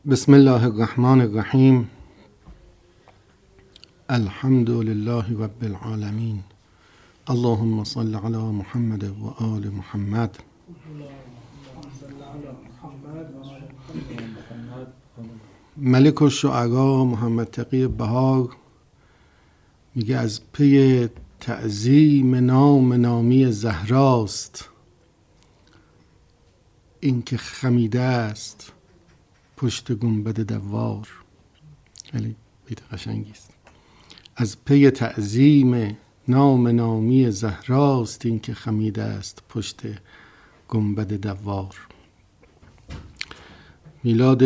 بسم الله الرحمن الرحیم. الحمد لله رب العالمین. اللهم صل علی محمد و آل محمد. ملک الشعراء محمد تقی بهار میگه از پی تعظیم نام نامی زهراست این که خمیده است پشت گنبد دوار. خیلی بیت قشنگی است. از پی تعظیم نام نامی زهراست این که خمیده است پشت گنبد دوار. میلاد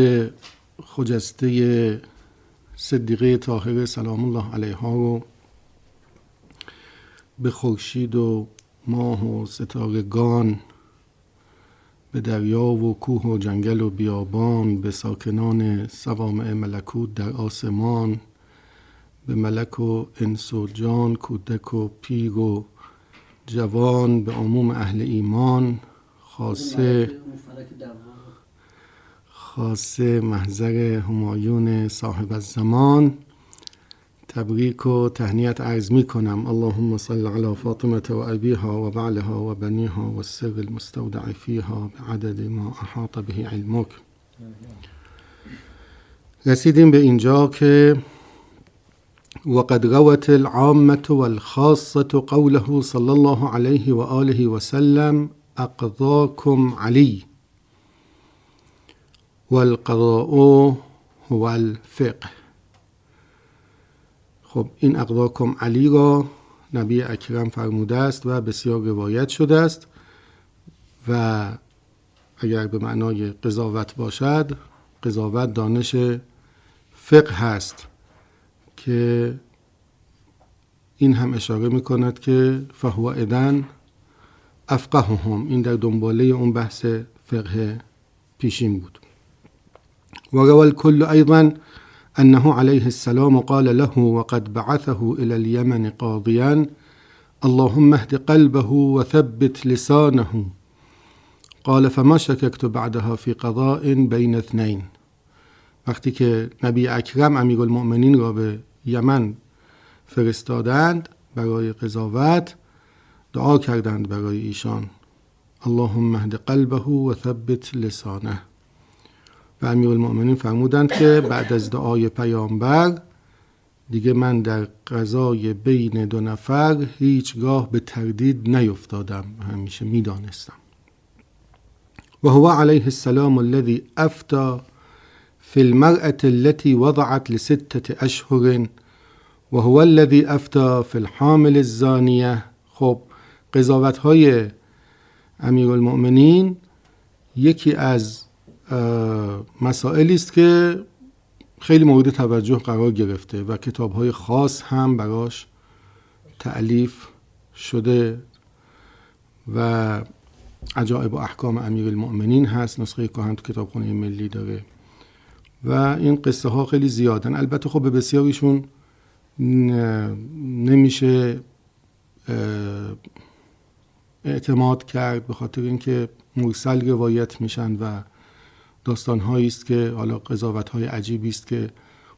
خجسته صدیقه طاهره سلام الله علیها رو به خورشید و ماه و ستارگان، به دریا و کوه و جنگل و بیابان، به ساکنان صوامع ملکوت در آسمان، به ملک و انس و جان، کودک و پیر و جوان، به عموم اهل ایمان، خاصه محضر همایون صاحب الزمان، تبریک و تهنیت عرض می کنم. اللهم صل علی فاطمه و ابیها و بعلها و بنیها و السر المستودع فیها بعدد ما احاط به علمک. رسیدیم به اینجا که وقد روت العامة والخاصة قوله صلی الله علیه و آله و سلم اقضاکم علی والقضاء هو الفقه. خب این اقضاکم علی را نبی اکرم فرموده است و بسیار روایت شده است و اگر به معنای قضاوت باشد، قضاوت دانش فقه هست که این هم اشاره می کند که فهو اذن افقههم، این در دنباله اون بحث فقه پیشین بود. و روى الكل ایضا انه علیه السلام قال له وقد بعثه الى اليمن قاضيا اللهم اهد قلبه وثبت لسانه قال فما شككت بعدها في قضاء بين اثنين. وقتی که نبی اکرم امیرالمؤمنین را به یمن فرستادند برای قضاوت، دعا کردند برای ایشان اللهم اهد قلبه و ثبت لسانه. و امیرالمؤمنین فرمودند که بعد از دعای پیامبر دیگه من در قضای بین دو نفر هیچگاه به تردید نیفتادم، همیشه میدانستم. و هو علیه السلام الذي افتى في المرأة التي وضعت لستة اشهر و هو الذي افتى في الحامل الزانیه. خب قضاوت های امیرالمؤمنین یکی از مسائلی است که خیلی مورد توجه قرار گرفته و کتاب‌های خاص هم براش تألیف شده و عجائب و احکام امیرالمؤمنین هست، نسخه کهن تو کتابخانه ملی داره و این قصه ها خیلی زیادن. البته خب به بسیاریشون نمیشه اعتماد کرد به خاطر اینکه مرسل روایت میشن و داستان‌هایی است که حالا قضاوت‌های عجیبی است که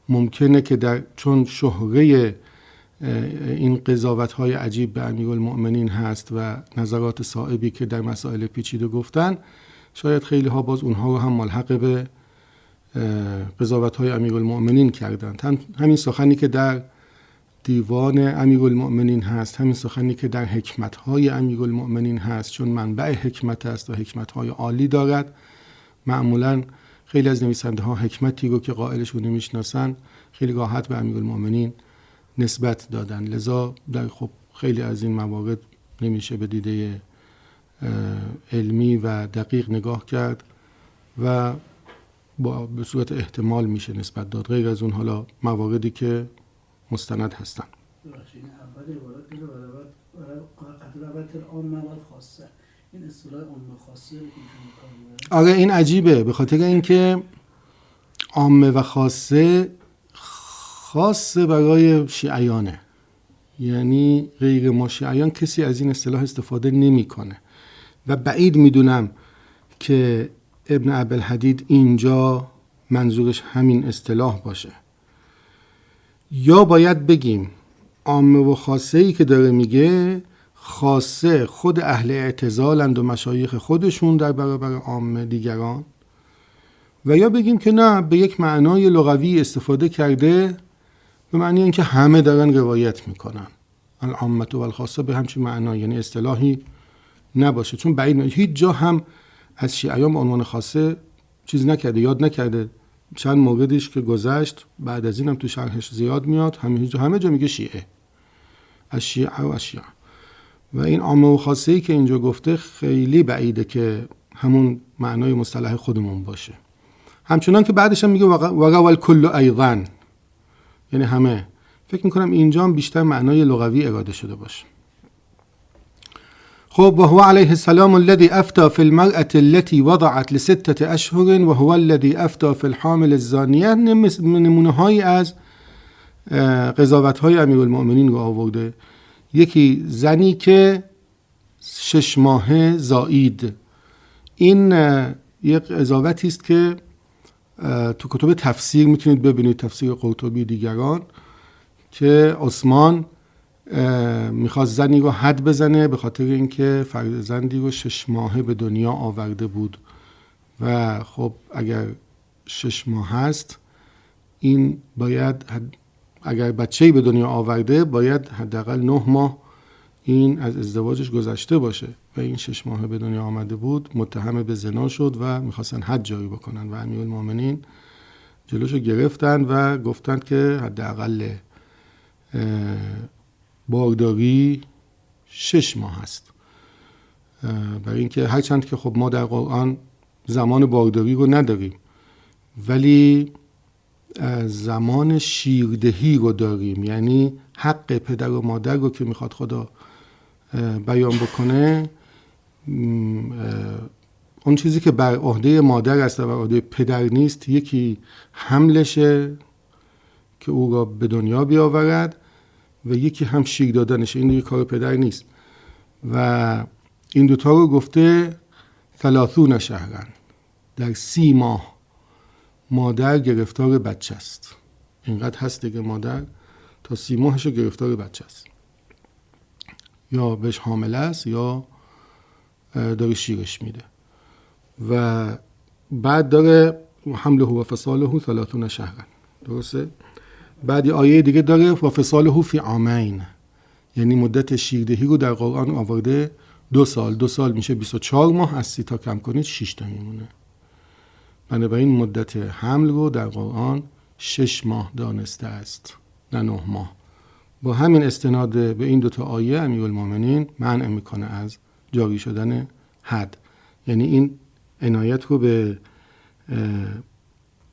ممکنه که چون شهره این قضاوت‌های عجیب به امیرالمؤمنین هست و نظرات صائبی که در مسائل پیچیده گفتن، شاید خیلی ها باز اونها رو هم ملحق به قضاوت‌های امیرالمؤمنین کردند. همین سخنی که در دیوان امیرالمؤمنین هست، همین سخنی که در حکمت‌های امیرالمؤمنین هست، چون منبع حکمت است و حکمت‌های عالی دارد. معمولاً خیلی از نویسنده ها حکمتی رو که قائلشون نمیشناسن خیلی راحت به امیرالمؤمنین نسبت دادن، لذا در خب خیلی از این موارد نمیشه به دیده علمی و دقیق نگاه کرد و به صورت احتمال میشه نسبت داد، غیر از اون حالا مواردی که مستند هستن. آره این عجیبه، به خاطر اینکه عامه و خاصه برای شیعیانه، یعنی غیر ما شیعیان کسی از این اصطلاح استفاده نمیکنه و بعید میدونم که ابن ابوالحدید اینجا منظورش همین اصطلاح باشه، یا باید بگیم عامه و خاصه ای که داره میگه خاصه خود اهل اعتزالند و مشایخ خودشون در برابر عامه دیگران، و یا بگیم که نه، به یک معنای لغوی استفاده کرده، به معنی اینکه همه دارن روایت میکنن، العامه و الخاصه به همچین معنای، یعنی اصطلاحی نباشه. چون بعید هیچ جا هم از شیعیان به عنوان خاصه چیز نکرده، یاد نکرده. چند موردش که گذشت، بعد از این هم تو شرحش زیاد میاد، همه جا میگه شیعه، از شیعه و از شیعه. و این عامه و خاصه ای که اینجا گفته خیلی بعیده که همون معنای مصطلح خودمون باشه. همچنان که بعدش هم میگه وقال کل ایضا، یعنی همه. فکر میکنم اینجا هم بیشتر معنای لغوی اراده شده باشه. خب و هو علیه السلام الذي افتى في المرأة التي وضعت لستة اشهر و هو الذي افتى في الحامل الزانیه. نمونه هایی از قضاوت های امیرالمؤمنین رو آورده. یکی زنی که 6 ماهه زایید. این یک قضاوتی است که تو کتب تفسیر میتونید ببینید، تفسیر قرطبی دیگران، که عثمان میخواست زنی رو حد بزنه به خاطر اینکه فرزندی رو 6 ماهه به دنیا آورده بود و خب اگر 6 ماه هست، این باید اگر بچه‌ای به دنیا آورده باید حداقل 9 ماه این از ازدواجش گذشته باشه و این 6 ماه به دنیا آمده بود. متهم به زنا شد و میخواستن حد جاری بکنن و امیرالمؤمنین جلوشو گرفتن و گفتند که حداقل بارداری 6 ماه است. برای اینکه هرچند که خب ما در قرآن زمان بارداری رو نداریم، ولی زمان شیردهی رو داریم، یعنی حق پدر و مادر رو که میخواد خدا بیان بکنه. اون چیزی که بر عهده مادر است و بر عهده پدر نیست، یکی حملشه که او را به دنیا بیاورد و یکی هم شیر دادنشه. این دیگه کار پدر نیست و این دوتا رو گفته 30 شهرن، در 30 ماه مادر گرفتار بچه است. اینقدر هست دیگه، مادر تا 30 ماهش گرفتار بچه است، یا بهش حامله است یا داره شیرش میده. و بعد داره حمله و فصاله 30 شهرن، درسته؟ بعد یه آیه دیگه داره و فصاله فی عامین، یعنی مدت شیردهی رو در قرآن آورده 2 سال. 2 سال میشه 24 ماه، از 30 تا کم کنید 6 تا میمونه. بنابراین مدت حمل رو در قرآن 6 ماه دانسته است، نه 9 ماه. با همین استناد به این 2 تا آیه امیرالمؤمنین منع میکنه از جاری شدن حد. یعنی این عنایت رو به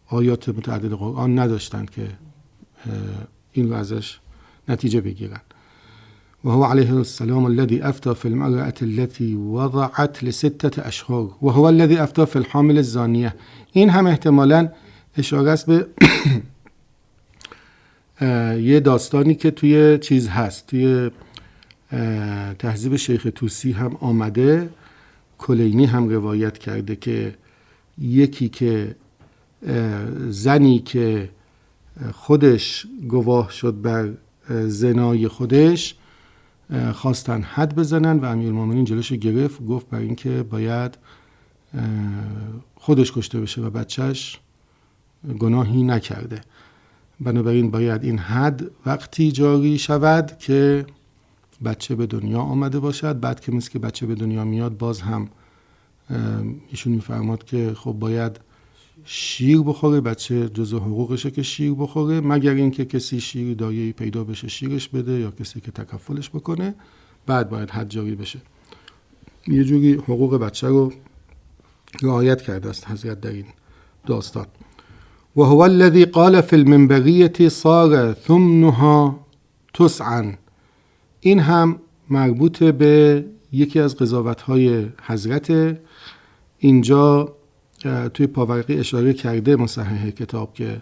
آیات متعدد قرآن نداشتند که این رو ازش نتیجه بگیرن. و هو علیه السلام الذي افتى في المرأة التي وضعت ل6 اشهر و هو الذي افتى في الحامل الزانیه. این هم احتمالاً اشاره است به یه داستانی که توی چیز هست، توی تهذیب شیخ طوسی هم آمده، کلینی هم روایت کرده که یکی که زنی که خودش گواه شد بر زنای خودش خواستن حد بزنن و امیرالمؤمنین جلوش گرفت، گفت برای اینکه باید خودش کشته بشه و بچهش گناهی نکرده، بنابراین باید این حد وقتی جاری شود که بچه به دنیا آمده باشد. بعد که مثل که بچه به دنیا میاد، باز هم ایشون میفرماد که خب باید شیر بخوره، بچه جزء حقوقشه که شیر بخوره، مگر اینکه کسی شیر دایه‌ای پیدا بشه شیرش بده یا کسی که تکفلش بکنه، بعد باید حد جاری بشه. یه جوری حقوق بچه رو رعایت کرده است حضرت در این داستان. و هو الذی قال فی المنبریة صار ثمنها تسعا. این هم مربوط به یکی از قضاوت‌های حضرت. اینجا توی پاورقی اشاره کرده مصحح کتاب که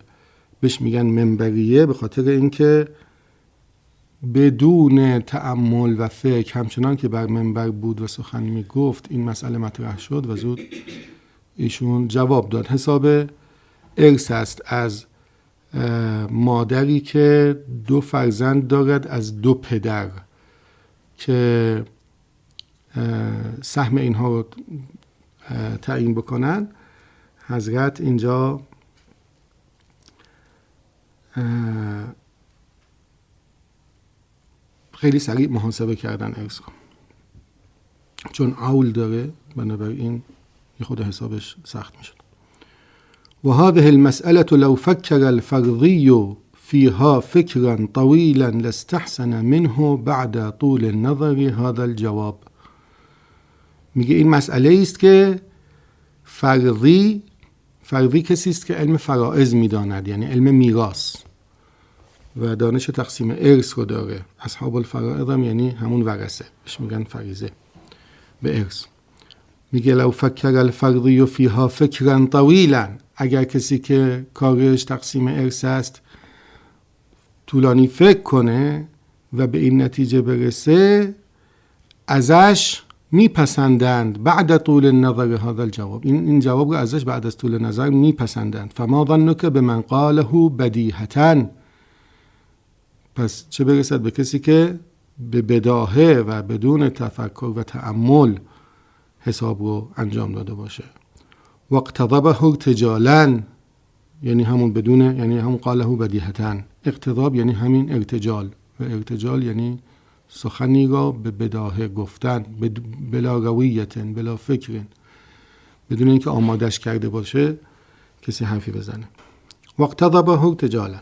بهش میگن منبریه، به خاطر اینکه بدون تأمل و فکر، همچنان که بر منبر بود و سخن میگفت، این مسئله مطرح شد و زود ایشون جواب داد. حساب ارث است از مادری که 2 فرزند دارد از 2 پدر که سهم اینها رو تعیین بکنن. حضرت اینجا خیلی سریع محاسبه کردن ارث رو، چون عول داره بنابراین یه خود حسابش سخت میشه. وهذه المسألة لو فكر الفرضي فيها فكرا طويلا لاستحسن منه بعد طول النظر هذا الجواب. میگه این مسئله است که فرضی کسی است که علم فرائض میداند، یعنی علم میراث و دانش تقسیم ارث رو داره. اصحاب الفرائض هم یعنی همون ورثه، بهش میگن فریضه به ارث. میگه لو فکر الفرضی فیها فکرا طویلا، اگر کسی که کارش تقسیم ارث است طولانی فکر کنه و به این نتیجه برسه، ازش میپسندند بعد طول النظر هذا الجواب، این جواب رو ازش بعد از طول نظر میپسندند. فما ظنک بمن قاله بدیهةً، پس چه برسد به کسی که به بداهه و بدون تفکر و تأمل حساب رو انجام داده باشه. واقتضبه ارتجالاً، یعنی همون بدونه، یعنی همون قاله بدیهةً. اقتضاب یعنی همین ارتجال، و ارتجال یعنی سخنی را به بداهه گفتن، بلا رویت، بلا فکر، بدون اینکه آمادش کرده باشه کسی حرفی بزنه. واقتضبه ارتجالاً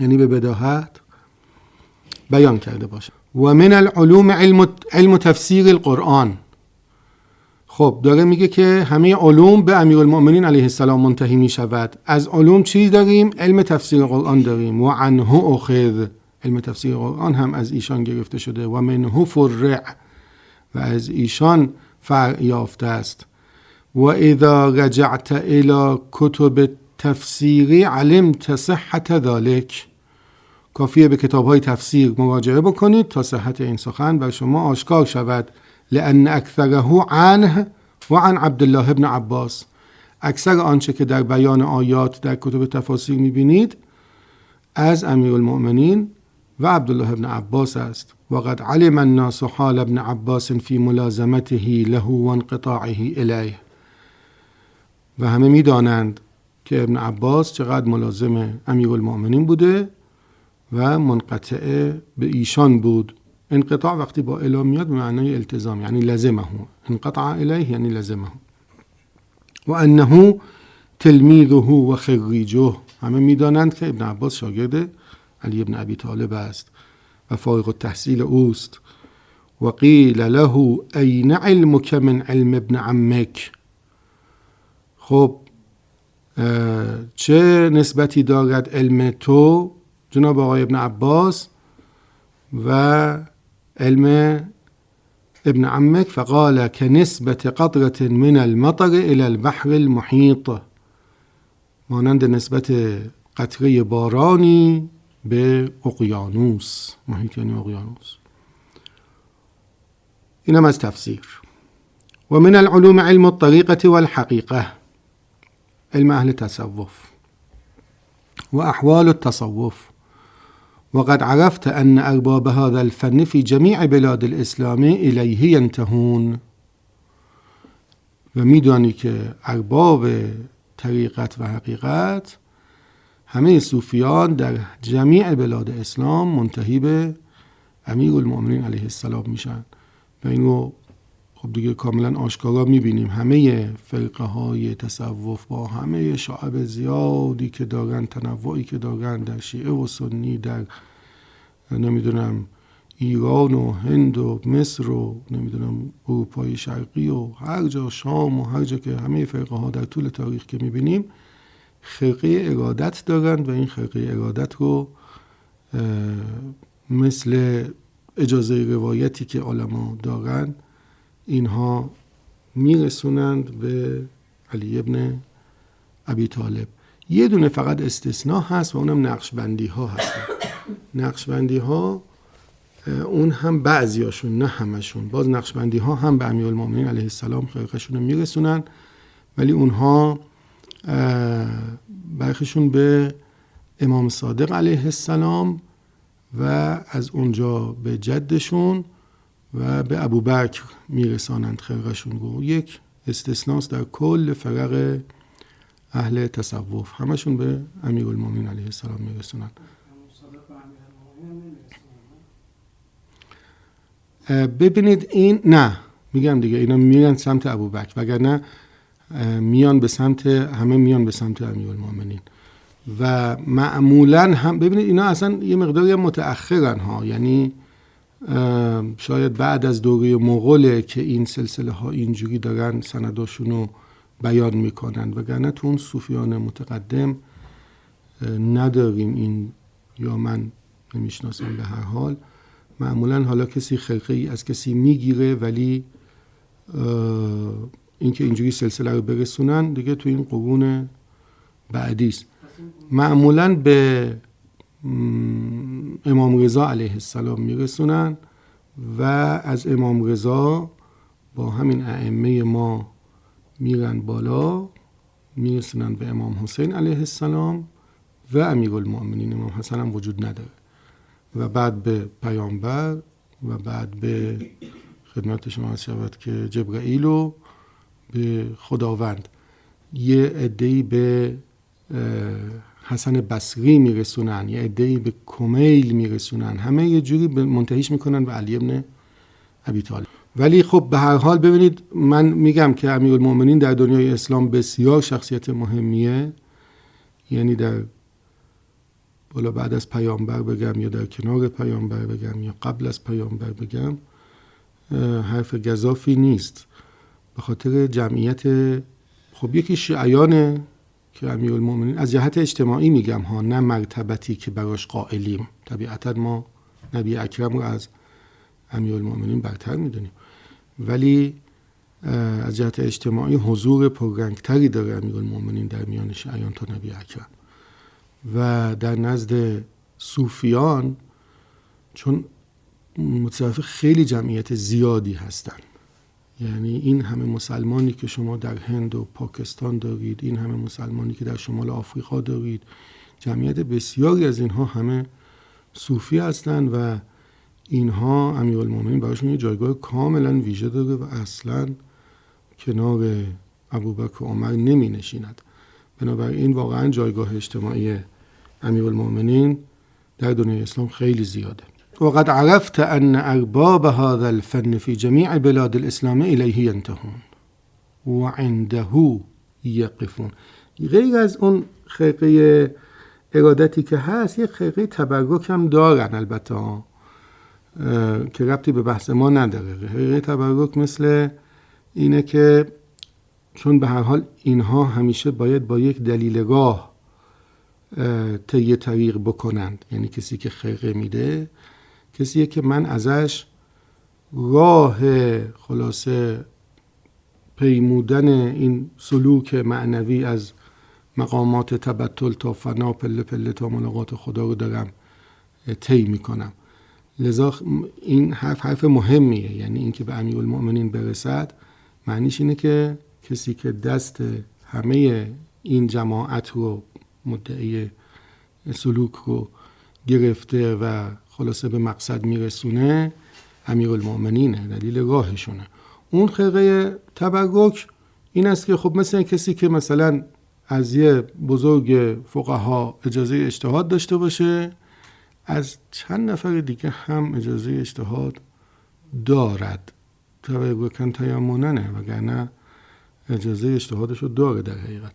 یعنی به بداهت بیان کرده باشه. و من العلوم علم تفسیر القرآن. خب داره میگه که همه علوم به امیرالمؤمنین علیه السلام منتهی میشود. از علوم چیز داریم؟ علم تفسیر قرآن داریم. و عنه اخذ، علم تفسیر قرآن هم از ایشان گرفته شده. و منه فرع، و از ایشان فرع یافته است. و اذا رجعت الى کتب تفسیری علمت صحت ذلك. کافیه به کتاب‌های تفسیر مراجعه بکنید تا صحت این سخن بر شما آشکار شود. لأن اکثره عنه و عن عبدالله ابن عباس، اکثر آنچه که در بیان آیات در کتب تفاسیر می‌بینید از امیرالمؤمنین و عبدالله ابن عباس است. وقد علم الناس حال ابن عباس فی ملازمته له و انقطاعه الیه. و همه می‌دانند که ابن عباس چقدر ملازم امیرالمؤمنین بوده و منقطع به ایشان بود. انقطاع وقتی با اله میاد به معنای التزام، یعنی لزمه، انقطع الیه یعنی لزمه. و انه تلمیذه و خریجه، همه میدانند که ابن عباس شاگرد علی ابن ابی طالب است و فارغ التحصیل اوست. و قیل له این علمک من علم ابن عمک. خب چه نسبتی دارد علم تو جناب آقای ابن عباس و علم ابن عمک؟ فقال كنسبة قطرة من المطر الى البحر المحيط، مانند نسبت قطره بارانی به اقیانوس. محیط یعنی اقیانوس. اینم از تفسیر. و من العلوم علم الطریقة والحقیقة، علم اهل تصوف و احوال التصوف. وقد عرفت أن أرباب هذا الفن في جميع بلاد الإسلام إليه ينتهون. و میدانی که ارباب طریقت و حقیقت همه صوفیان در جمیع بلاد اسلام منتهی به امیرالمؤمنین علیه السلام میشن. و اینو خب دیگه کاملا آشکارا میبینیم. همه فرقه های تصوف با همه شعب زیادی که دارن، تنوعی که دارن در شیعه و سنی، در نمیدونم ایران و هند و مصر و نمیدونم اروپای شرقی و هر جا، شام و هر جا که همه فرقه ها در طول تاریخ که میبینیم خرقه ارادت دارن و این خرقه ارادت رو مثل اجازه روایتی که علما دارن اینها میرسونند به علی ابن ابی طالب. یه دونه فقط استثناء هست و اونم نقشبندی ها هستن. نقشبندی ها اون هم بعضیاشون، نه همشون. باز نقشبندی ها هم به امیرالمؤمنین علیه السلام خرقه‌شون رو میرسونن، ولی اونها برخیشون به امام صادق علیه السلام و از اونجا به جدشون و به ابوبکر میرسانند خرقشون رو. یک استثناست در کل فرق اهل تصوف، همشون به امیرالمومنین علیه السلام میرسونند. ببینید این نه میگم دیگه، اینا میرن سمت ابوبکر، وگرنه میان به سمت، همه میان به سمت امیرالمومنین. و معمولا هم ببینید اینا اصلا یه مقداری متأخرن ها، یعنی شاید بعد از دوره مغوله که این سلسله ها اینجوری دارن سنداشون رو بیان میکنن، وگرنه تو اون صوفیان متقدم نداریم این، یا من نمیشناسم. به هر حال معمولا حالا کسی خرقه ای از کسی میگیره، ولی اینکه اینجوری سلسله رو برسونن دیگه تو این قرون بعدیست. معمولا به امام رضا علیه السلام میرسونن و از امام رضا با همین ائمه ما میرن بالا، میرسونن به امام حسین علیه السلام و امیرالمومنین امام حسن هم وجود نداره، و بعد به پیامبر و بعد به خدمت شما عرض شود که جبرائیل و به خداوند. یه عده‌ای به حسن بصری میرسونن، یه عده‌ای به کمیل میرسونن، همه یه جوری منتهیش میکنن به علی ابن ابی طالب. ولی خب به هر حال ببینید، من میگم که امیرالمومنین در دنیای اسلام بسیار شخصیت مهمیه، یعنی در بالا بعد از پیامبر بگم یا در کنار پیامبر بگم یا قبل از پیامبر بگم حرف گزافی نیست، به خاطر جمعیت. خب یکی شیعیانه که امیرالمومنین از جهت اجتماعی میگم ها، نه مرتبتی که براش قائلیم. طبیعتا ما نبی اکرم رو از امیرالمومنین برتر میدونیم، ولی از جهت اجتماعی حضور پررنگتری داره امیرالمومنین در میان شیعیان تا نبی اکرم. و در نزد صوفیان چون متصرف خیلی جمعیت زیادی هستن، یعنی این همه مسلمانی که شما در هند و پاکستان دارید، این همه مسلمانی که در شمال آفریقا دارید، جمعیت بسیاری از اینها همه صوفی هستند و اینها امیرالمومنین براشون یه جایگاه کاملا ویژه داره و اصلا کنار ابوبکر و عمر نمی نشیند. بنابراین واقعا جایگاه اجتماعی امیرالمومنین در دنیای اسلام خیلی زیاده. وقد عرفت ان ارباب هذا الفن في جميع بلاد الاسلام الیه ینتهون و عنده یقفون. غیر از اون خرقه ارادتی که هست، یک خرقه تبرک هم دارن البته که ربطی به بحث ما نداره. خرقه تبرک مثل اینه که چون به هر حال اینها همیشه باید با یک دلیل راه طی طریق بکنند، یعنی کسی که خرقه میده کسیه که من ازش راه خلاصه پیمودن این سلوک معنوی از مقامات تبتل تا فنا، پله پله تا ملاقات خدا رو دارم طی میکنم. لذا این حرف مهمیه، یعنی این که به امیرالمومنین برسد معنیش اینه که کسی که دست همه این جماعت رو مدعی سلوک رو گرفته و خلاصه به مقصد میرسونه امیرالمومنینه، دلیل راهشونه. اون خرقه تبرک این است که خب مثل کسی که مثلا از یه بزرگ فقها اجازه اجتهاد داشته باشه، از چند نفر دیگه هم اجازه اجتهاد دارد، تبرکن تیموننه، وگرنه اجازه اجتهادشو داره در حقیقت.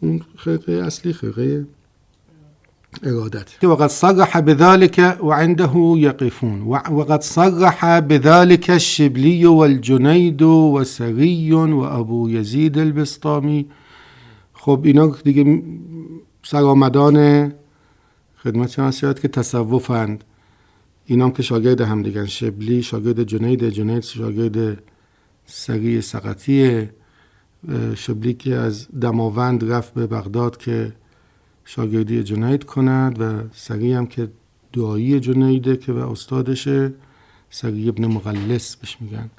اون خرقه اصلی خرقه ارادت. وقد صرح بذلك وعنده يقفون وقد صرح بذلك الشبلی والجنید وسری وابو یزید البسطامی. خب اینا دیگه سرآمدان خدمت شما شاید که تصوفند، اینا هم که شاگرد هم دیگن. شبلی شاگرد جنید شاگرد سری سقطی. شبلی که از دماوند رفت به بغداد که شاگردی جنید کند، و سری هم که دعایی جنیده که و استادشه، سری ابن مغلس بهش میگن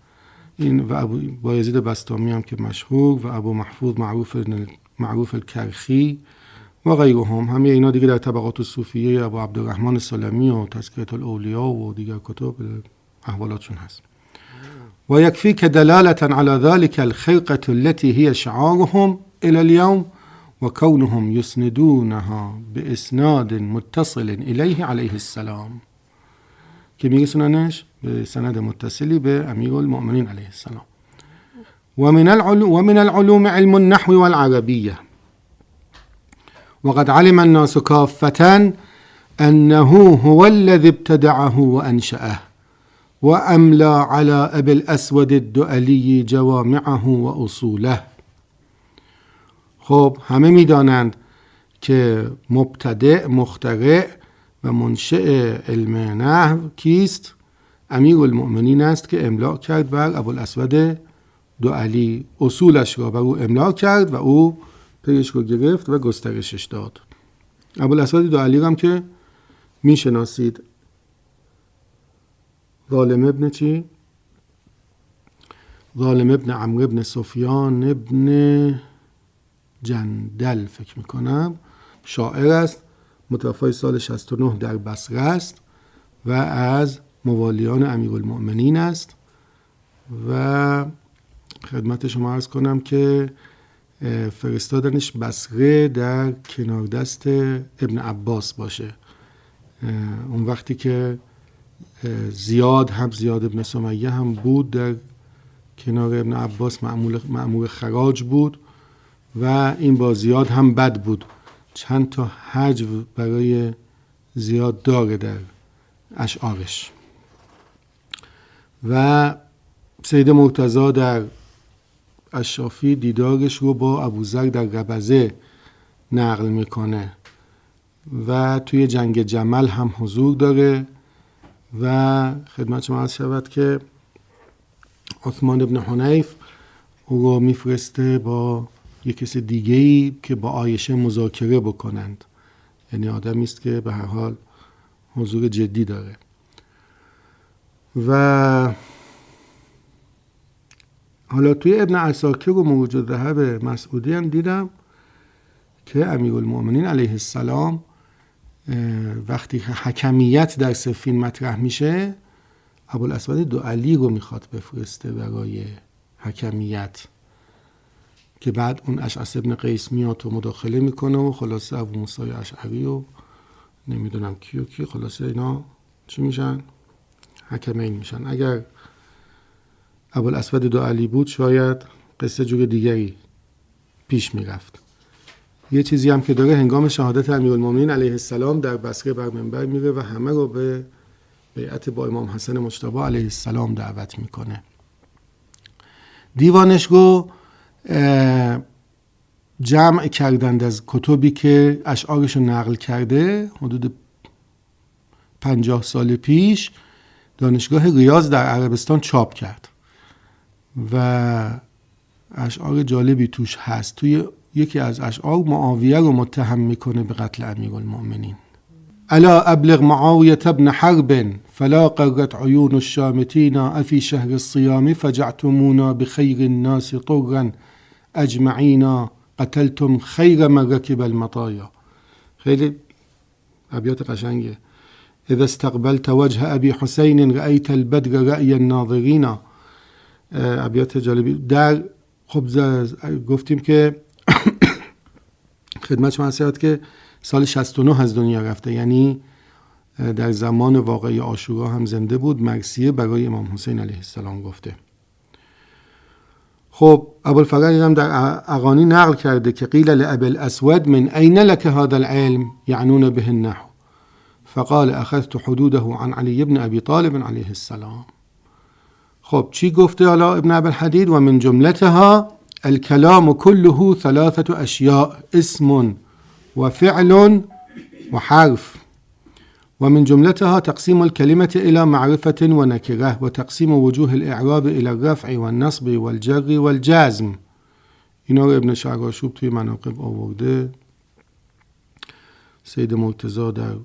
این و ابو بایزید بسطامی هم که مشهور و ابو محفوظ معروف الکرخی و غیرهم، همه اینا دیگه در طبقات صوفیه ابو عبدالرحمن سلمی و تذکرة الاولیاء و دیگر کتب احوالاتشون هست. و یکفیک دلالة على ذلك الخرقة التي هي شعارهم الى اليوم و کونهم یسندونها باسناد متصل الیه علیه السلام، که میرسوننش به سند متصلی به امیرالمؤمنین علیه السلام. و من العلوم علم النحو والعربیه وقد علم الناس كافة أنه هو الذي ابتدعه وأنشأه وأملى على أبي الأسود الدؤلي جوامعه وأصوله. خب همه میدانند که مبتدع، مخترع و منشأ علم نحو کیست؟ امیرالمؤمنین است که املاء کرد بر ابوالاسود دؤلی، اصولش را بر او املاء کرد و او پیش رو گرفت و گسترشش داد. ابوالاسود دؤلی هم که میشناسید، ظالم ابن چی؟ ظالم ابن عمرو ابن سفیان ابن جندل فکر میکنم، شاعر است، متوفای سال 69 در بصره است و از موالیان امیرالمؤمنین است. و خدمت شما عرض کنم که فرستادنش بصره در کنار دست ابن عباس باشه. اون وقتی که زیاد ابن سمیه هم بود در کنار ابن عباس، مأمور خراج بود و این با زیاد هم بد بود. چند تا حجو برای زیاد داره در اشعارش. و سید مرتضی در اشرافی دیدارش رو با ابوذر در ربضه نقل میکنه و توی جنگ جمل هم حضور داره. و خدمت شما عرض شود که عثمان ابن حنیف او رو میفرسته با یک کس دیگه‌ای که با عایشه مذاکره بکنند، یعنی آدمی است که به هر حال حضور جدی داره. و حالا توی ابن عساکر و موج الذهب مسعودی هم دیدم که امیرالمؤمنین علیه السلام وقتی حکمیت در صفین مطرح میشه، ابوالاسود دؤلی رو میخواد بفرسته برای حکمیت، که بعد اون اشعث ابن قیس میاد و مداخله میکنه و خلاصه ابو موسی اشعری و نمیدونم کی خلاصه اینا چی میشن؟ حکمین میشن. اگر ابوالاسود دؤلی بود شاید قصه جور دیگری پیش میرفت. یه چیزی هم که داره، هنگام شهادت امیرالمؤمنین علیه السلام در بصره بر منبر میره و همه رو به بیعت با امام حسن مجتبی علیه السلام دعوت میکنه. دیوانش رو جمع کردند از کتبی که اشعارش رو نقل کرده. حدود 50 سال پیش دانشگاه ریاض در عربستان چاپ کرد و اشعار جالبی توش هست. توی یکی از اشعار معاویه رو متهم میکنه به قتل امیرالمؤمنین. الا ابلغ معاویة ابن حرب فلا قرت عیون الشامتین افی شهر الصیام فجعتمونا بخیر الناس طرا اجمعین قتلتم خیر من رکب المطایا. خیلی ابیات قشنگه. اذا استقبلت وجه ابی حسین رأیت البدر رأی الناظرین. ابیات جالبی. در خب گفتیم که خدمت شما هست که سال 69 از دنیا رفته، یعنی در زمان واقعه عاشورا هم زنده بود. مرثیه برای امام حسین علیه السلام گفته. خب ابوالفرج هم در اغانی نقل کرده که قیل لابی الاسود من این لك هذا العلم یعنون به النحو فقال اخذت حدوده عن علی بن ابی طالب علیه السلام. خب چی گفته حالا ابن ابی الحدید؟ و من جملتها الكلام كله 3 اشیاء اسم و فعل و حرف. و من جملتها تقسیم الكلمة الى معرفة و نکره و تقسیم وجوه الاعراب الى الرفع و النصب و الجر و الجزم. اینا رو ابن شعرآشوب توی مناقب آورده، سید مرتضی در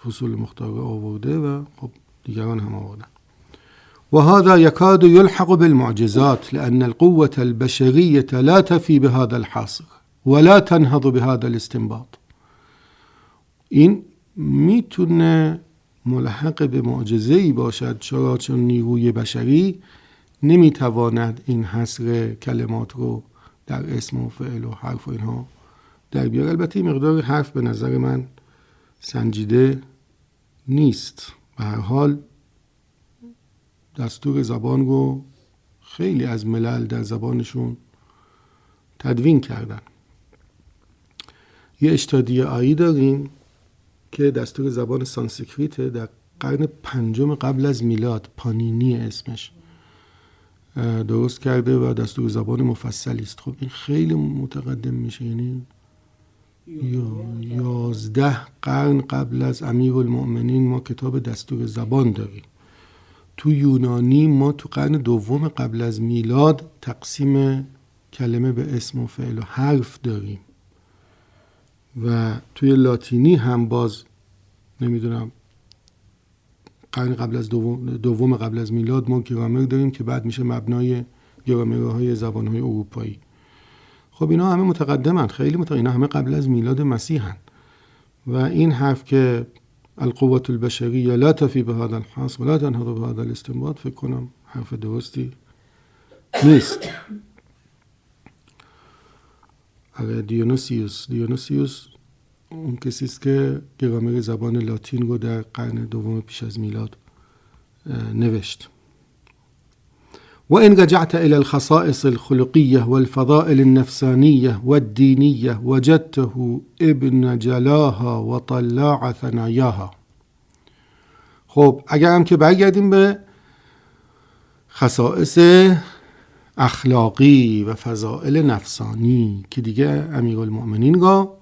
فصول مختار آورده و خب دیگران هم آوردن. وهذا يكاد يلحق بالمعجزات لأن القوة البشرية لا تفي بهذا الحاصر ولا تنهض بهذا الاستنباط. این میتونه ملحق به معجزه‌ای باشد. چرا؟ چون نیروی بشری نمیتواند این حصر کلمات رو در اسم و فعل و حرف و اینها در بیاره. البته مقدار حرف به نظر من سنجیده نیست. به هر حال دستور زبان رو خیلی از ملل در زبانشون تدوین کردن. یه اشتادیه آیی داریم که دستور زبان سانسکریت، در قرن 5 قبل از میلاد، پانینی اسمش، درست کرده و دستور زبان مفصلی است. خب این خیلی متقدم میشه، یعنی 11 قرن قبل از امیرالمؤمنین ما کتاب دستور زبان داریم. تو یونانی ما تو قرن 2 قبل از میلاد تقسیم کلمه به اسم و فعل و حرف داریم و توی لاتینی هم باز نمیدونم قرن قبل از 2 قبل از میلاد ما گرامر داریم که بعد میشه مبنای گرامرهای زبانهای اروپایی. خب اینا همه متقدمن، خیلی اینا همه قبل از میلاد مسیحن و این حرف که القوة البشریه لا تفی به هذا الحاص ولا تنهض به هذا الاستنباط فکر کنم حرف درستی نیست. دیونوسیوس اون کسی است که گرامر زبان لاتین رو در قرن 2 پیش از میلاد نوشت. وإن رجعت إلى الخصائص الخلقية والفضائل النفسانية والدينية وجدته ابن جلاها وطلاع ثناياها. خب اگر هم که برگردیم به خصائص اخلاقی و فضائل نفسانی که دیگه امیرالمؤمنین را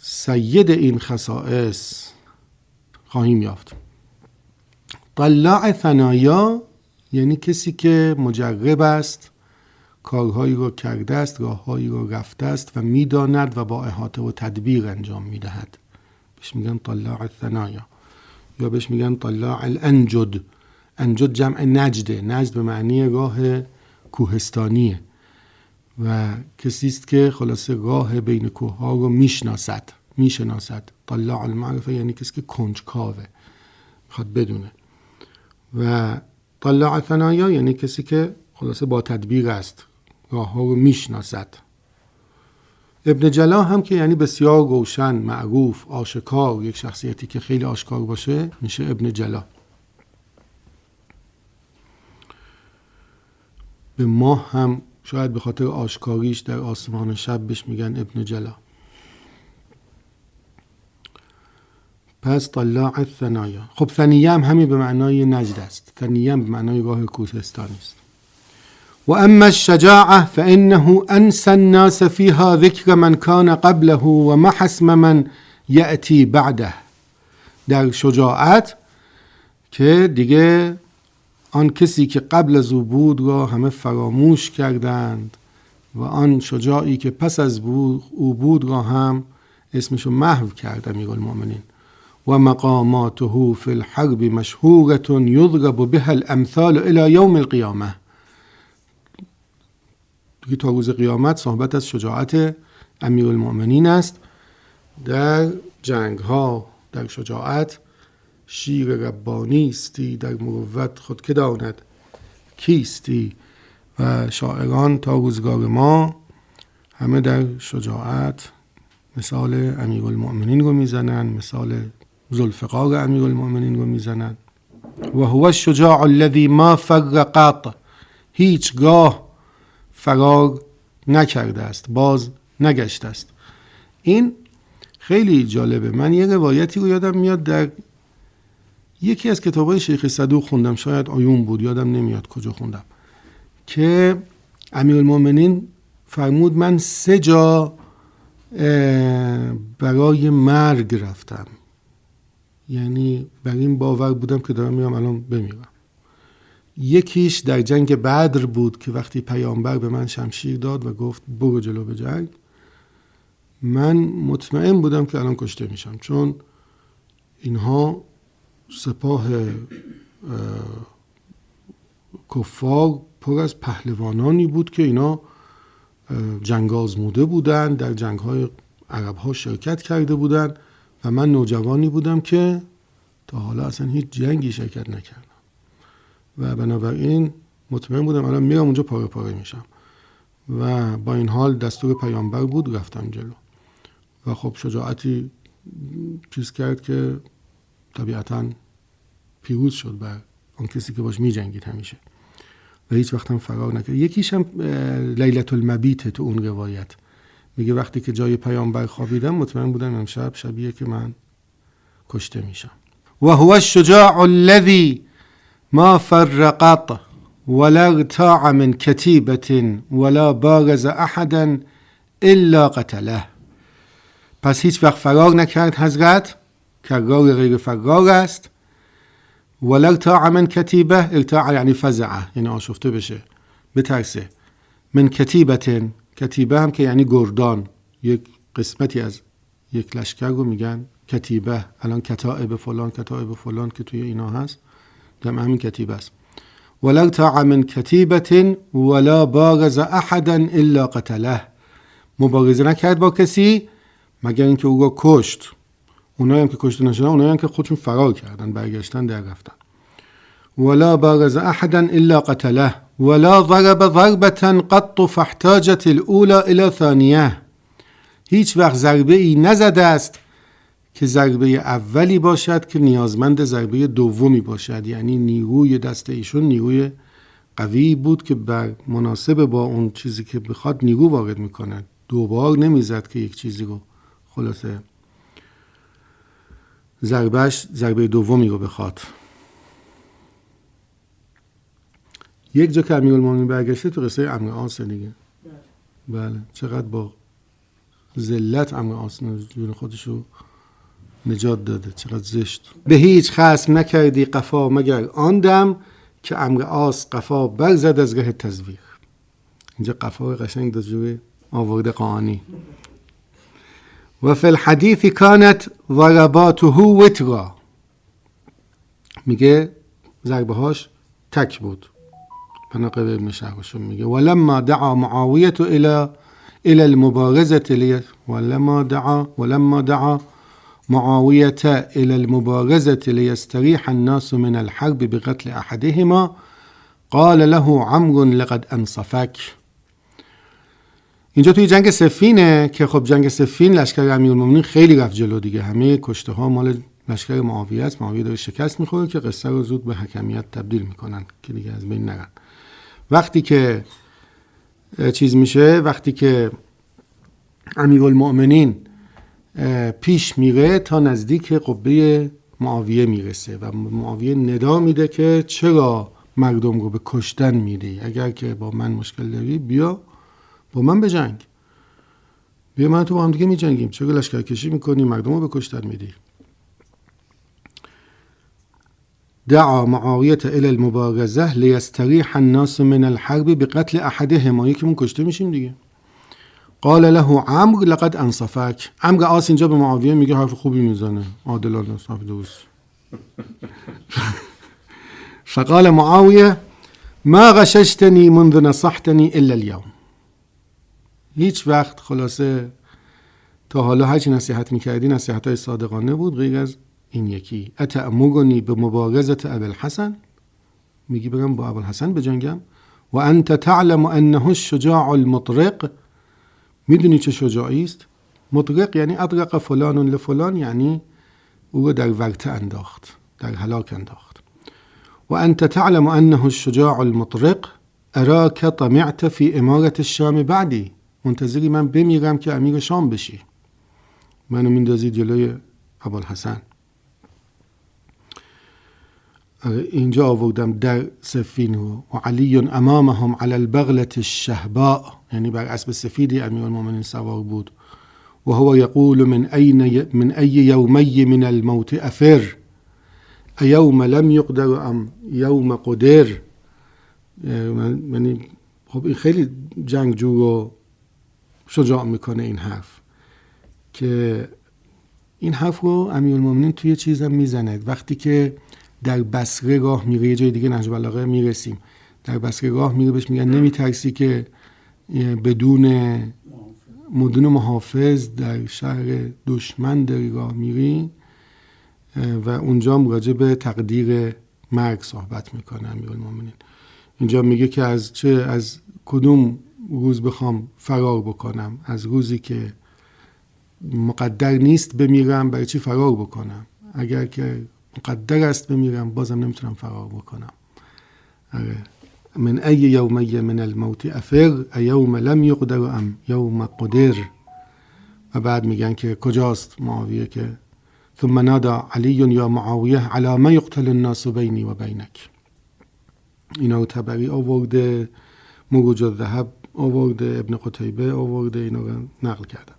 سید این خصائص خواهیم یافت. طلاع ثنایا یعنی کسی که مجرب است، کارهایی رو کرده است، راههایی رو رفته است و میداند و با احاطه و تدبیر انجام میدهد. بهش میگن طلاع الثنایا یا بهش میگن طلاع الانجد. انجد جمع نجده، نجد به معنی راه کوهستانیه و کسی است که خلاصه راه بین کوه ها رو میشناسد. طلاع المعرفه یعنی کسی که کنجکاوه، میخواد بدونه. و طلاع ثنایا یعنی کسی که خلاصه با تدبیر است، راه ها رو میشناسد. ابن جلا هم که یعنی بسیار روشن، معروف، آشکار، یک شخصیتی که خیلی آشکار باشه میشه ابن جلا. به ماه هم شاید به خاطر آشکاریش در آسمان شب بهش میگن ابن جلا. پس طلاع الثنایا. خب ثنیه هم همین به معنای نجد است. ثنیه هم به معنای راه کوهستانی است. و اما الشجاعه فانه انسى الناس فيها ذكر من كان قبله و محى اسم من یأتی بعده. در شجاعت که دیگه آن کسی که قبل از او بود را همه فراموش کردند و آن شجاعی که پس از او بود را هم اسمشو محو کرد امیرالمؤمنین. و مقاماته فی الحرب مشهورة یضرب بها الامثال الى یوم القیامه. دیگه تا روز قیامت صحبت از شجاعت امیرالمؤمنین است. در جنگ ها در شجاعت شیر ربانی استی، در مروت خود که داند کیستی. و شاعران تا روزگار ما همه در شجاعت مثال امیرالمؤمنین رو میزنن، مثال ذوالفقار امیرالمؤمنین رو میزنن. و هو الشجاع الذی ما فر قط. هیچگاه فرار نکرده است، باز نگشته است. این خیلی جالبه. من یه روایتی رو یادم میاد در یکی از کتابای شیخ صدوق خوندم، شاید آیون بود، یادم نمیاد کجا خوندم، که امیرالمؤمنین فرمود من 3 جا برای مرگ رفتم، یعنی بر این باور بودم که دارم میرم الان بمیرم. یکیش در جنگ بدر بود که وقتی پیامبر به من شمشیر داد و گفت برو جلو به جنگ، من مطمئن بودم که الان کشته میشم، چون اینها سپاه کفار پر از پهلوانانی بود که اینا جنگ آزموده بودن، در جنگ‌های عرب‌ها شرکت کرده بودن و من نوجوانی بودم که تا حالا اصلا هیچ جنگی شرکت نکردم و بنابراین مطمئن بودم الان میرم اونجا پاره پاره میشم و با این حال دستور پیامبر بود رفتم جلو و خب شجاعتی چیز کرد که طبیعتاً پیروز شد بر اون کسی که باش می جنگید همیشه و هیچ وقت هم فرار نکرد. یکیش هم لیلة المبیت تو اون روایت میگه وقتی که جای پیامبر خوابیدم مطمئن بودم امشب شبیه که من کشته میشم. و هو الشجاع الذي ما فرقط ولا ارتاع من کتیبة ولا بارز احدا الا قتله. پس هیچ وقت فرار نکرد حضرت، کرار غیر فرار است. ولا ارتاع من کتیبه، ارتاع یعنی فزعه، یعنی آشفته بشه، بترسه. من کتیبه، کتیبه هم که یعنی گردان، یک قسمتی از یک لشکر رو میگن کتیبه. الان کتائب فلان کتائب فلان که توی اینا هست جمع همین کتیبه است. ولا ارتاع من کتیبه ولا بارز احدا الا قتله. مبارزه نکرد با کسی مگر اینکه او رو کشت. اونایی هم که کشته نشدن اونایی هم که خودشون فرار کردن، برگشتن در رفتن. ولا بارز احدا الا قتله ولا ضرب ضربة قط فاحتاجت الاولى الى ثانیه. هیچ وقت ضربه ای نزده است که ضربه اولی باشد که نیازمند ضربه دومی باشد. یعنی نیروی دست ایشون نیروی قوی بود که بر مناسب با اون چیزی که بخواد نیرو وارد میکنه. دوبار نمیزد که یک چیزی رو خلاصه ضربه دومی رو بخواد. یک جا که امیرالمومنین برگشته تو قصه عمرو عاص دیگه. بله چقدر با ذلت عمرو عاص جون خودشو نجات داده، چقدر زشت. به هیچ خصم نکردی قفا مگر آن دم که عمرو عاص قفا برزد از ره تزویر. اینجا قفا قشنگ دو جوری آورده قانی. و فی الحدیث کانت ضرباته وترا. میگه ضربه هاش تک بود. بناقل ابن شهرشون میگه ولما دعا معاویه الى المبارزه ولما دعا معاویه الى المبارزه لیستریح الناس من الحرب بقتل احدهما قال له عمرو لقد انصفک. اینجا توی جنگ صفینه که خب جنگ صفین لشکر امیرالمومنین خیلی رفت جلو دیگه. همه کشته ها مال لشکر معاویه است. معاویه داره شکست میخوره که قصه رو زود به حکمیت تبدیل میکنن که دیگه از بین نرن. وقتی که چیز میشه، وقتی که امیرالمومنین پیش میره تا نزدیک قبه معاویه میرسه و معاویه ندا میده که چرا مردم رو به کشتن میدی؟ اگر که با من مشکل داری بیا با من بجنگ، بیا من تو با هم دیگه میجنگیم، چرا لشکر کشی میکنی مردم رو به کشتن میدی؟ دعا معاویه الى المبارزه لیستریح الناس من الحرب بقتل احدهما. یکیمون کشته میشیم دیگه. قال له عمرو لقد انصفک. عمرو عاص اینجا به معاویه میگه حرف خوبی میزنه، عادلانه است، حرف درست. فقال معاویه ما غششتنی منذ نصحتنی الا اليوم. هیچ وقت خلاصه تا حالا هرچی نصیحت میکردی نصیحتای صادقانه بود غیر از این یکی. اتأمرنی به مبارزت ابوالحسن، میگی برم با ابوالحسن بجنگم؟ و انت تعلم انه الشجاع المطرق. میدونی چه شجاعی است؟ مطرق یعنی اطرق فلان لفلان، یعنی او رو در ورطه انداخت، در هلاک انداخت. و انت تعلم انه الشجاع المطرق اراك طمعت في امارة الشام بعدی. منتظری من بمیرم که امیر شام بشی، منو میندازی جلوی ابوالحسن. اینجا آوردم در صفین و علی امامهم علی البغلة الشهباء، یعنی بر اسب سفیدی امیرالمومنین سوار بود. و هو یقول من ای یومی من الموت افر ایوم لم یقدر ام یوم قدر. یعنی خب این خیلی جنگجو رو شجاع میکنه این حرف، که این حرف رو امیرالمومنین توی چیز هم میزنه وقتی که در بصره راه میره، یه جای دیگه نهج البلاغه میرسیم، در بصره راه میره بهش میگن نمیترسی که بدون محافظ در شهر دشمن داری راه میری؟ و اونجا راجع به تقدیر مرگ صحبت میکنه امیرالمومنین. اینجا میگه که از کدوم روز بخوام فرار بکنم؟ از روزی که مقدر نیست بمیرم، برای چی فرار بکنم؟ اگر که مقدر است بمیرم بازم نمیتونم فرار بکنم. من ای یومی من الموت افر ایوم لم یقدر ام یوم قدر. و بعد میگن که کجاست معاویه که ثم نادى علی یا معاویه علی ما یقتل الناس بینی و بینک. اینا طبری آورده، مروج الذهب آورده، ابن قتیبه آورده، اینا رو نقل کرده.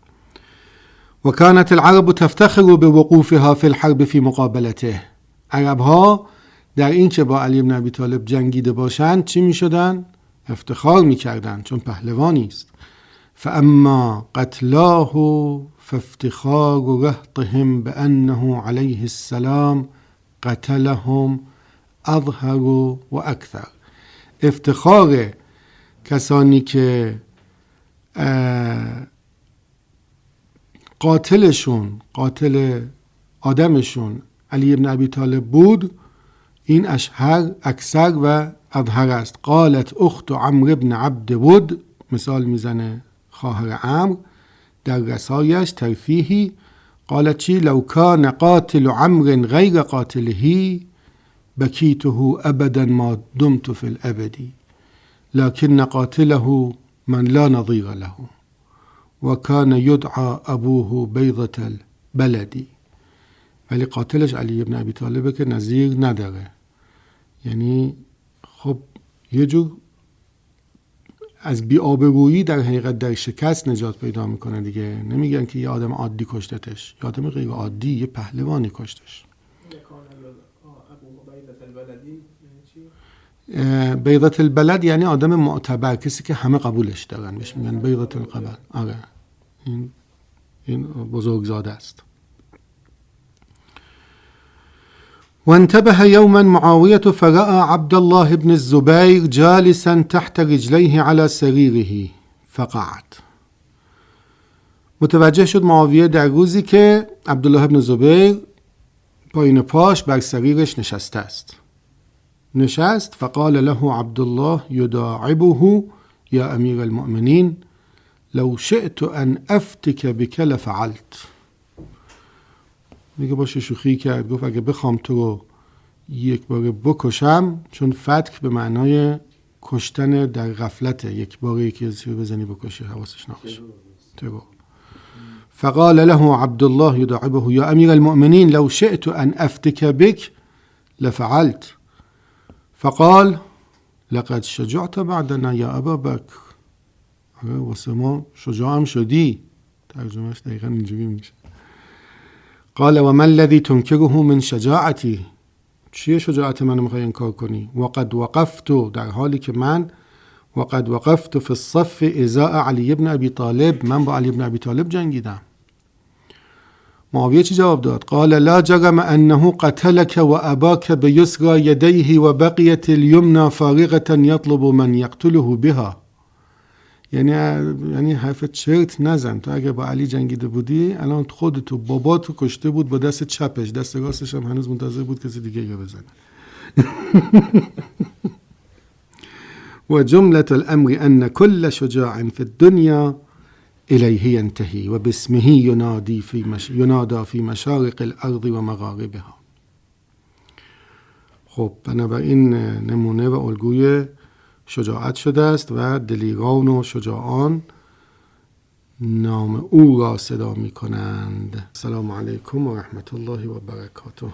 و كانت العرب تفتخر بوقوفها في الحرب في مقابلته. عربها در این که با علی بن ابی طالب جنگیده باشند چی می شدن؟ افتخار می کردن، چون پهلوانی است. فاما قتلاه فافتخار رهطهم بانه علیه السلام قتلهم اظهر و اکثر. افتخار کسانی که قاتل آدمشون علی بن ابی طالب بود، این اشهر، اکثر و اظهر است. قالت اخت عمرو بن عبد ود، مثال میزنه خواهر عمرو در رسایش ترفیهی، قالت چی؟ لو کان قاتل عمرو غیر قاتله بکیته ابدا ما دمت فی الابدی لكن قاتله من لا نظیر له و کان یدعى ابوه بیضة البلدی. ولی قاتلش علی بن ابی طالبه که نظیر نداره. یعنی خب یه جور از بی‌آبرویی در حقیقت در شکست نجات پیدا میکنه دیگه. نمیگن که یه آدم عادی کشتتش، یه آدم غیر عادی، یه پهلوانی کشتش. بیضة البلد یعنی آدم معتبر، کسی که همه قبولش دارن، بهش میگن بیضة القبل. آره این بزرگزاده است. وانتبه يوما معاوية فرأى عبد الله بن الزبير جالسا تحت رجليه على سريره فقعد. متوجه شد معاویه در روزی که عبدالله بن زبیر پایین پاش بر سریرش نشسته است. نشست. فقال له عبدالله يداعبه يا امیر المؤمنین لو شئت ان افتك بك لفعلت. میگه باشه شوخی کرد، گفت اگه بخوام تو رو یک بار بکشم، چون فتک به معنای کشتن در غفلته، یک بار یکی رو بزنی بکشی حواسش نباشه، ترور. فقال له عبدالله يداعبه يا امیر المؤمنین لو شئت ان افتك بك لفعلت. فقال لقد شجعت بعدنا یا ابا بکر. واسه ما شجاعم شدی. ترجمهش دقیقا اینجوری میشه. قال وما الذي تنكره من شجاعتي. چیه شجاعت منو میخوای انکار کنی؟ وقد وقفت، در حالی که من وقد وقفت في الصف ازاء علی بن ابی طالب، من با علی بن ابی طالب جنگیدم. معاویه چی جواب داد؟ قال لا جرم انه قتلك واباك بيسرى يديه وبقيت اليمنى فارغة يطلب من يقتله بها. یعنی حرف چرت نزن. تو اگه با علی جنگیده بودی الان خودتو باباتو کشته بود با دست چپش، دست راستش هم هنوز منتظر بود کسی دیگه رو بزنه. و جملة الامر ان كل شجاع في الدنيا الیه ینتهی و باسمه ینادی فی مشارق الارض و مغاربها. خب بنابراین نمونه و الگوی شجاعت شده است و دلیران و شجاعان نام او را صدا می کنند. السلام علیکم و رحمت الله و برکاته.